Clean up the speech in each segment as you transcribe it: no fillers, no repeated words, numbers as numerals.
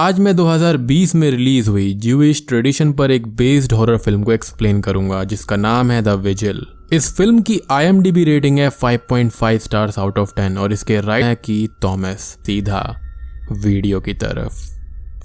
आज मैं 2020 में रिलीज हुई ज्यूइश ट्रेडिशन पर एक बेस्ड हॉरर फिल्म को एक्सप्लेन करूंगा जिसका नाम है द विजिल। इस फिल्म की IMDb रेटिंग है 5.5 स्टार्स आउट ऑफ 10 और इसके राइटर है कीथ थॉमस। सीधा वीडियो की तरफ।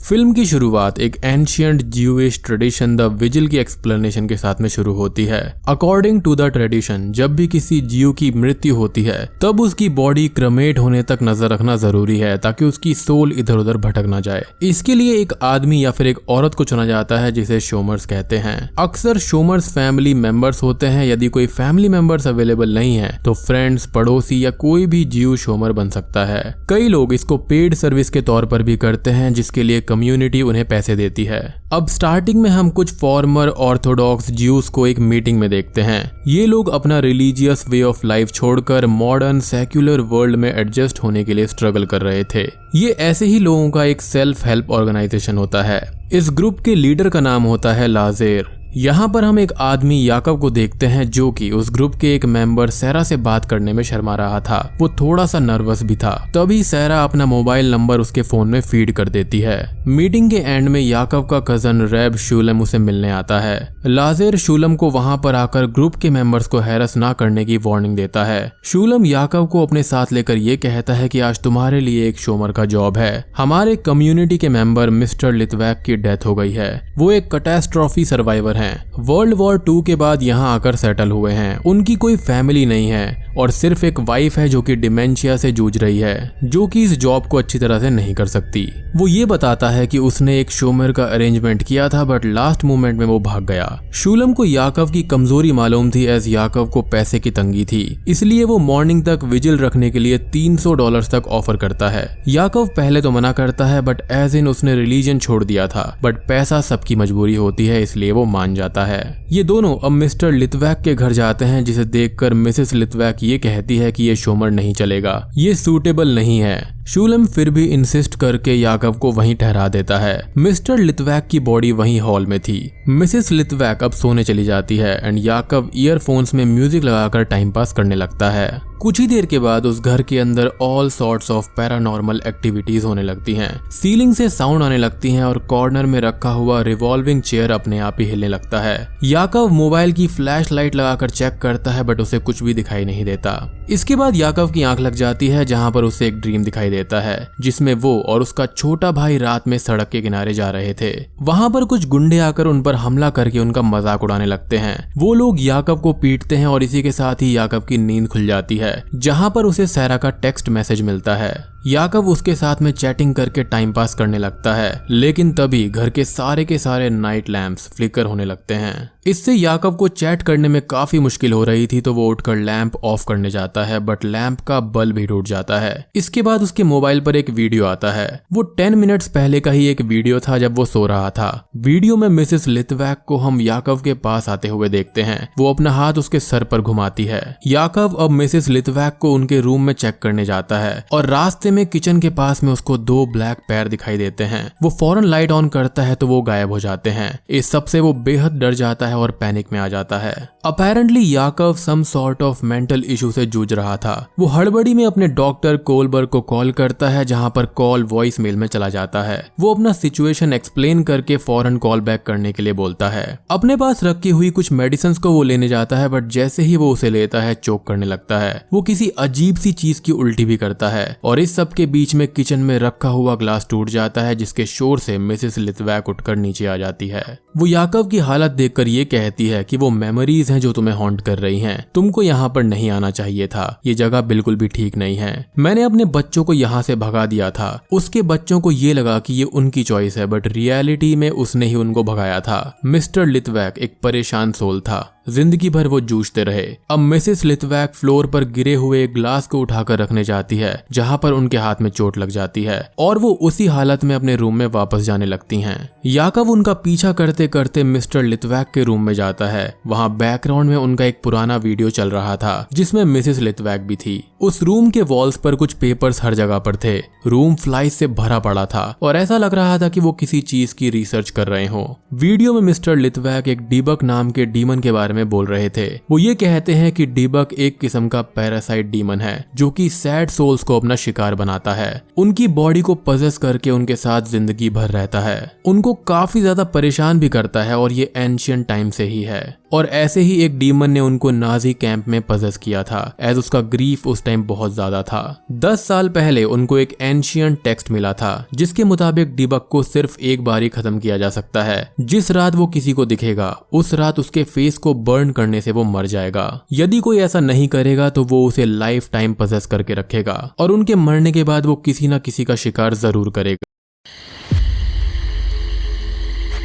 फिल्म की शुरुआत एक ancient Jewish tradition the vigil की एक्सप्लेनेशन के साथ में शुरू होती है। अकॉर्डिंग टू द ट्रेडिशन, जब भी किसी जीव की मृत्यु होती है तब उसकी बॉडी क्रमेट होने तक नजर रखना जरूरी है ताकि उसकी सोल इधर उधर भटक ना जाए। इसके लिए एक आदमी या फिर एक औरत को चुना जाता है जिसे शोमर्स कहते हैं। अक्सर शोमर्स फैमिली मेंबर्स होते हैं। यदि कोई फैमिली मेंबर्स अवेलेबल नहीं है तो फ्रेंड्स, पड़ोसी या कोई भी जीव शोमर बन सकता है। कई लोग इसको पेड सर्विस के तौर पर भी करते हैं जिसके लिए कम्युनिटी उन्हें पैसे देती है। अब स्टार्टिंग में हम कुछ फॉर्मर ऑर्थोडॉक्स ज्यूस को एक मीटिंग में देखते हैं। ये लोग अपना रिलीजियस वे ऑफ लाइफ छोड़कर मॉडर्न सेक्युलर वर्ल्ड में एडजस्ट होने के लिए स्ट्रगल कर रहे थे। ये ऐसे ही लोगों का एक सेल्फ हेल्प ऑर्गेनाइजेशन होता है। इस ग्रुप के लीडर का नाम होता है लाजेर। यहाँ पर हम एक आदमी याकव को देखते हैं जो कि उस ग्रुप के एक मेंबर सैरा से बात करने में शर्मा रहा था। वो थोड़ा सा नर्वस भी था। तभी सैरा अपना मोबाइल नंबर उसके फोन में फीड कर देती है। मीटिंग के एंड में याकव का कजन रैब शूलम उसे मिलने आता है। लाजेर शूलम को वहाँ पर आकर ग्रुप के मेंबर्स को हैरस ना करने की वार्निंग देता है। शूलम याकव को अपने साथ लेकर ये कहता है कि आज तुम्हारे लिए एक शोमर का जॉब है। हमारे कम्युनिटी के मेंबर मिस्टर लिथवैक की डेथ हो गई है। वो एक कैटास्ट्रॉफी सर्वाइवर हैं। वर्ल्ड वॉर 2 के बाद यहाँ आकर सेटल हुए हैं। उनकी कोई फैमिली नहीं है और सिर्फ एक वाइफ है जो कि डिमेंशिया से जूझ रही है, जो कि इस जॉब को अच्छी तरह से नहीं कर सकती। वो ये बताता है कि उसने एक शोमर का अरेंजमेंट किया था बट लास्ट मोमेंट में वो भाग गया। शूलम को याकव की कमजोरी मालूम थी एज याकव को पैसे की तंगी थी, इसलिए वो मॉर्निंग तक विजिल रखने के लिए $300 तक ऑफर करता है। याकव पहले तो मना करता है बट एज इन उसने रिलीजन छोड़ दिया था, बट पैसा सबकी मजबूरी होती है इसलिए वो मान जाता है। ये दोनों अब मिस्टर लिथवैक के घर जाते हैं जिसे देखकर मिसेस लिथवैक ये कहती है कि ये शोमर नहीं चलेगा, ये सूटेबल नहीं है। शूलम फिर भी इंसिस्ट करके याकव को वहीं ठहरा देता है। मिस्टर लिथवैक की बॉडी वहीं हॉल में थी। मिसेस लिथवैक अब सोने चली जाती है एंड याकव ईयरफोन्स में म्यूजिक लगाकर टाइम पास करने लगता है। कुछ ही देर के बाद उस घर के अंदर all sorts of paranormal activities होने लगती हैं। सीलिंग से साउंड आने लगती हैं और कॉर्नर में रखा हुआ रिवॉल्विंग चेयर अपने आप ही हिलने लगता है। याकव मोबाइल की फ्लैश लाइट लगाकर चेक करता है बट उसे कुछ भी दिखाई नहीं देता। इसके बाद याकव की आंख लग जाती है जहां पर उसे एक ड्रीम दिखाई देता है जिसमें वो और उसका छोटा भाई रात में सड़क के किनारे जा रहे थे। वहां पर कुछ गुंडे आकर उन पर हमला करके उनका मजाक उड़ाने लगते हैं। वो लोग याकव को पीटते हैं और इसी के साथ ही याकव की नींद खुल जाती है जहां पर उसे सैरा का टेक्स्ट मैसेज मिलता है। याकव उसके साथ में चैटिंग करके टाइम पास करने लगता है, लेकिन तभी घर के सारे नाइट लैंप्स फ्लिकर होने लगते हैं। इससे याकव को चैट करने में काफी मुश्किल हो रही थी तो वो उठकर लैंप ऑफ करने जाता है बट लैंप का बल्ब भी टूट जाता है। इसके बाद उसके मोबाइल पर एक वीडियो आता है। वो 10 मिनट्स पहले का ही एक वीडियो था जब वो सो रहा था। वीडियो में मिसेस लिथवैक को हम याकव के पास आते हुए देखते हैं। वो अपना हाथ उसके सर पर घुमाती है। याकव अब मिसेस लिथवैक को उनके रूम में चेक करने जाता है और रास्ते में किचन के पास में उसको 2 ब्लैक पैर दिखाई देते हैं। वो फौरन लाइट ऑन करता है तो वो गायब हो जाते हैं। इस सब से वो बेहद डर जाता है और पैनिक में आ जाता है। Apparently Yakov some sort of mental issue से जूझ रहा था। वो हड़बड़ी में अपने डॉक्टर कोलबर्ग को कॉल करता है जहां पर कॉल वॉइस मेल में चला जाता है। वो अपना सिचुएशन एक्सप्लेन करके फौरन कॉल बैक करने के लिए बोलता है। अपने पास रखी हुई कुछ मेडिसिन को वो लेने जाता है बट जैसे ही वो उसे लेता है चोक करने लगता है। वो किसी अजीब सी चीज की उल्टी भी करता है और इस सब के बीच में किचन में रखा हुआ ग्लास टूट जाता है जिसके शोर से मिसेस लिथवैक उठकर नीचे आ जाती है। वो याकव की हालत देखकर ये कहती है कि वो मेमोरीज हैं जो तुम्हें हॉन्ट कर रही हैं। तुमको यहाँ पर नहीं आना चाहिए था। ये जगह बिल्कुल भी ठीक नहीं है। मैंने अपने बच्चों को यहाँ से भगा दिया था। उसके बच्चों को ये लगा कि ये उनकी चॉइस है बट रियलिटी में उसने ही उनको भगाया था। मिस्टर लिथवैक एक परेशान सोल था। जिंदगी भर वो जूझते रहे। अब मिसेस लिथवैक फ्लोर पर गिरे हुए ग्लास को उठाकर रखने जाती है जहां पर उनके हाथ में चोट लग जाती है और वो उसी हालत में अपने रूम में वापस जाने लगती हैं। याकव उनका पीछा करते करते मिस्टर लिथवैक के रूम में जाता है। वहां बैकग्राउंड में उनका एक पुराना वीडियो चल रहा था जिसमें मिसेस लिथवैक भी थी। उस रूम के वॉल्स पर कुछ पेपर्स हर जगह पर थे। रूम फ्लाइज से भरा पड़ा था और ऐसा लग रहा था कि वो किसी चीज की रिसर्च कर रहे हो। वीडियो में मिस्टर लिथवैक एक डीबक नाम के डीमन के बारे में में बोल रहे थे। वो ये कहते हैं कि डीबक एक किस्म का पैरासाइट डीमन है जो कि सैड सोल्स को अपना शिकार बनाता है, उनकी बॉडी को पजेस करके उनके साथ जिंदगी भर रहता है, उनको काफी ज्यादा परेशान भी करता है और ये एंशियंट टाइम से ही है। और ऐसे ही एक डीमन ने उनको नाजी कैंप में पजेस किया था एज उसका ग्रीफ उस टाइम बहुत ज्यादा था। 10 साल पहले उनको एक एंशियंट टेक्स्ट मिला था जिसके मुताबिक डीबक को सिर्फ एक बार ही खत्म किया जा सकता है। जिस रात वो किसी को दिखेगा उस रात उसके फेस को बर्न करने से वो मर जाएगा। यदि कोई ऐसा नहीं करेगा तो वो उसे लाइफ टाइम पजेस करके रखेगा और उनके मरने के बाद वो किसी न किसी का शिकार जरूर करेगा।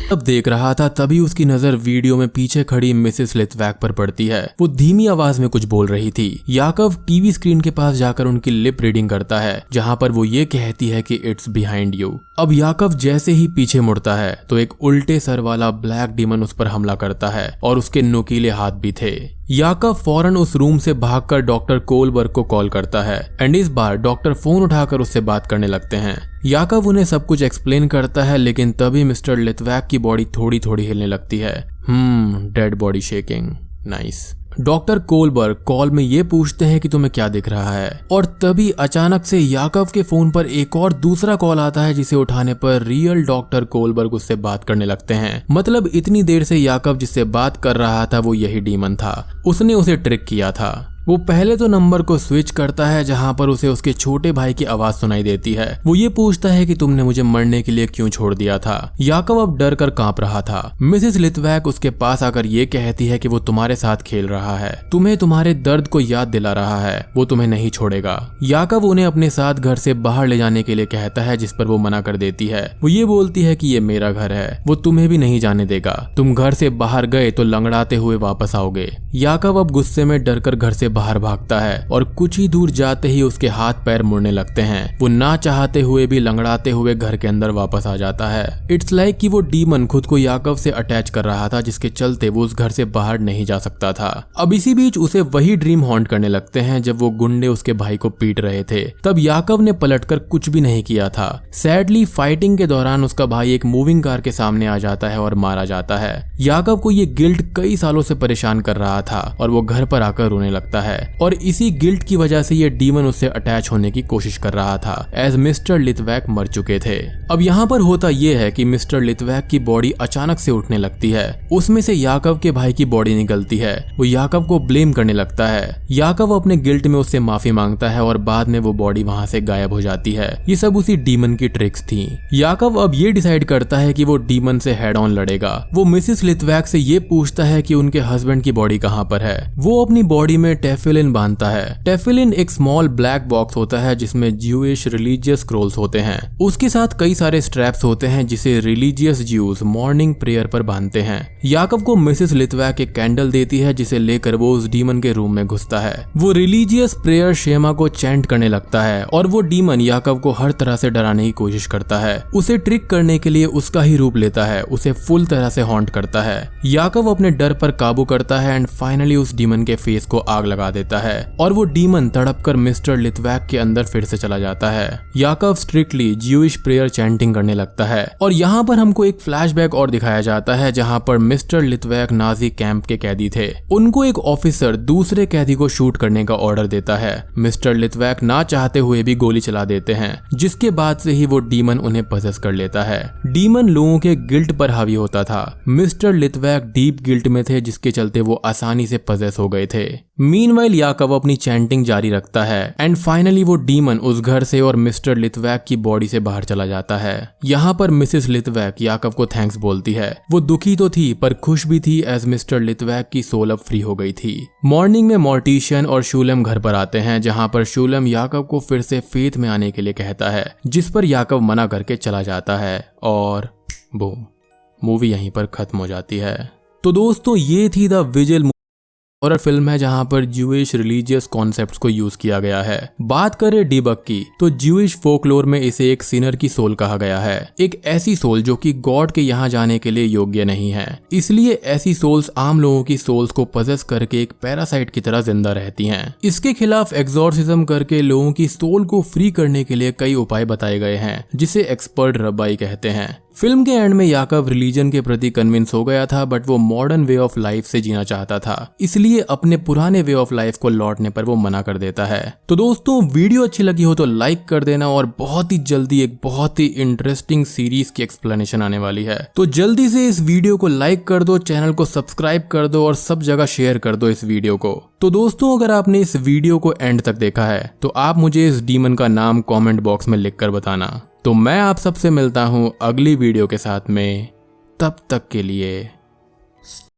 तब देख रहा था तभी उसकी नजर वीडियो में पीछे खड़ी मिसेस लिथवैक पर पड़ती है। वो धीमी आवाज में कुछ बोल रही थी। याकव टीवी स्क्रीन के पास जाकर उनकी लिप रीडिंग करता है जहां पर वो ये कहती है कि इट्स बिहाइंड यू। अब याकव जैसे ही पीछे मुड़ता है तो एक उल्टे सर वाला ब्लैक डीमन उस पर हमला करता है और उसके नुकीले हाथ भी थे। याकव फौरन उस रूम से भागकर डॉक्टर कोलबर्ग को कॉल करता है एंड इस बार डॉक्टर फोन उठाकर उससे बात करने लगते हैं। याकव उन्हें सब कुछ एक्सप्लेन करता है लेकिन तभी मिस्टर लिथवैक की बॉडी थोड़ी थोड़ी हिलने लगती है। Dead body shaking, nice. Doctor Kohlberg call में ये पूछते हैं कि तुम्हें क्या दिख रहा है और तभी अचानक से याकव के फोन पर एक और दूसरा कॉल आता है जिसे उठाने पर रियल डॉक्टर कोलबर्ग उससे बात करने लगते हैं। मतलब इतनी देर से याकव जिससे बात कर रहा था वो यही डीमन था, उसने उसे ट्रिक किया था। वो पहले तो नंबर को स्विच करता है जहां पर उसे उसके छोटे भाई की आवाज सुनाई देती है। वो ये पूछता है कि तुमने मुझे मरने के लिए क्यों छोड़ दिया था। याकव अब डर कर कांप रहा था। मिसेस लिथवैक उसके पास आकर ये कहती है कि वो तुम्हारे साथ खेल रहा है, तुम्हें तुम्हारे दर्द को याद दिला रहा है, वो तुम्हें नहीं छोड़ेगा। याकव उन्हें अपने साथ घर से बाहर ले जाने के लिए कहता है जिस पर वो मना कर देती है। वो ये बोलती है कि ये मेरा घर है, वो तुम्हें भी नहीं जाने देगा, तुम घर से बाहर गए तो लंगड़ाते हुए वापस आओगे। याकव अब गुस्से में डर कर घर से बाहर भागता है और कुछ ही दूर जाते ही उसके हाथ पैर मुड़ने लगते हैं। वो ना चाहते हुए भी लंगड़ाते हुए घर के अंदर वापस आ जाता है। इट्स लाइक कि वो डीमन खुद को याकव से अटैच कर रहा था जिसके चलते वो उस घर से बाहर नहीं जा सकता था। अब इसी बीच उसे वही ड्रीम हॉन्ट करने लगते हैं जब वो गुंडे उसके भाई को पीट रहे थे। तब याकव ने पलटकर कुछ भी नहीं किया था। सैडली फाइटिंग के दौरान उसका भाई एक मूविंग कार के सामने आ जाता है और मारा जाता है। याकव को ये गिल्ट कई सालों से परेशान कर रहा था और वो घर पर आकर रोने लगता है और इसी गिल्ट की वजह से ये डीमन उससे अटैच होने की कोशिश कर रहा था एज मिस्टर लिथवैक मर चुके थे। अब यहाँ पर होता ये है कि मिस्टर लिथवैक की बॉडी अचानक से उठने लगती है, उसमें से याकव के भाई की बॉडी निकलती है। वो याकव को ब्लेम करने लगता है। याकव अपने गिल्ट में उससे माफी मांगता है और बाद में वो बॉडी वहां से गायब हो जाती है। ये सब उसी डीमन की ट्रिक्स थी। याकव अब ये डिसाइड करता है कि वो डीमन से हेड ऑन लड़ेगा। वो मिसेस लिथवैक से ये पूछता है कि उनके हस्बैंड की बॉडी कहाँ पर है। वो अपनी बॉडी में टेफिलिन बांधता है। टेफिलिन एक स्मॉल ब्लैक बॉक्स होता है जिसमें ज्यूइश रिलीजियस स्क्रोल्स होते हैं। उसके साथ कई सारे स्ट्रैप्स होते हैं जिसे रिलीजियस ज्यूज मॉर्निंग प्रेयर पर बांधते हैं। याकव को मिसेस लिथवैक एक कैंडल देती है जिसे लेकर वो उस डीमन के रूम में घुसता है। वो रिलीजियस प्रेयर शेमा को चैंट करने लगता है और वो डीमन याकव को हर तरह से डराने की कोशिश करता है। उसे ट्रिक करने के लिए उसका ही रूप लेता है, उसे फुल तरह से हॉन्ट करता है। याकव अपने डर पर काबू करता है एंड फाइनली उस डीमन के फेस को आग लगा देता है और वो डीमन तड़पकर मिस्टर लिथवैक के अंदर फिर से चला जाता है। याकव स्ट्रिक्टली ज्यूइश प्रेयर चैंटिंग करने लगता है और यहाँ पर हमको एक फ्लैशबैक और दिखाया जाता है जहाँ पर मिस्टर लिथवैक नाजी कैंप के कैदी थे। उनको एक ऑफिसर दूसरे कैदी को शूट करने का ऑर्डर देता है। मिस्टर लिथवैक ना चाहते हुए भी गोली चला देते हैं जिसके बाद से ही वो डीमन उन्हें पजेस कर लेता है। डीमन लोगों के गिल्ट पर हावी होता था। मिस्टर लिथवैक डीप गिल्ट में थे जिसके चलते वो आसानी से पजेस हो गए थे। मीनवाइल याकव अपनी चैंटिंग जारी रखता है एंड फाइनली वो डीमन उस घर से और मिस्टर लिथवैक की बॉडी से बाहर चला जाता है। यहाँ पर मिसेस लिथवैक याकव को थैंक्स बोलती है। वो दुखी तो थी पर खुश भी थी एज मिस्टर लिथवैक की सोल अब फ्री हो गई थी। मॉर्निंग में मॉर्टिशियन और शूलम घर पर आते हैं जहाँ पर शूलम याकव को फिर से फेथ में आने के लिए कहता है जिस पर याकव मना करके चला जाता है और बूम, मूवी यहीं पर खत्म हो जाती है। तो दोस्तों ये थी द विजिल हॉरर फिल्म है जहां पर ज्यूइश रिलीजियस कॉन्सेप्ट्स को यूज किया गया है। बात करें डीबक की तो ज्यूइश फोकलोर में इसे एक सिनर की सोल कहा गया है, एक ऐसी सोल जो कि गॉड के यहाँ जाने के लिए योग्य नहीं है। इसलिए ऐसी सोल्स आम लोगों की सोल्स को पजेस करके एक पैरासाइट की तरह जिंदा रहती हैं। इसके खिलाफ एक्सॉर्सिज्म करके लोगों की सोल को फ्री करने के लिए कई उपाय बताए गए हैं जिसे एक्सपर्ट रब्बाई कहते हैं। फिल्म के एंड में याकव रिलीजन के प्रति कन्विंस हो गया था, बट वो मॉडर्न वे ऑफ लाइफ से जीना चाहता था, इसलिए अपने पुराने वे ऑफ लाइफ को लौटने पर वो मना कर देता है। तो दोस्तों, वीडियो अच्छी लगी हो तो लाइक कर देना, और बहुत ही जल्दी एक बहुत ही इंटरेस्टिंग सीरीज की एक्सप्लेनेशन आने वाली है। तो जल्दी से इस वीडियो को लाइक कर दो, चैनल को सब्सक्राइब कर दो और सब जगह शेयर कर दो इस वीडियो को। तो दोस्तों, अगर आपने इस वीडियो को एंड तक देखा है तो आप मुझे इस डीमन का नाम कमेंट बॉक्स में लिखकर बताना। तो मैं आप सबसे मिलता हूं अगली वीडियो के साथ में, तब तक के लिए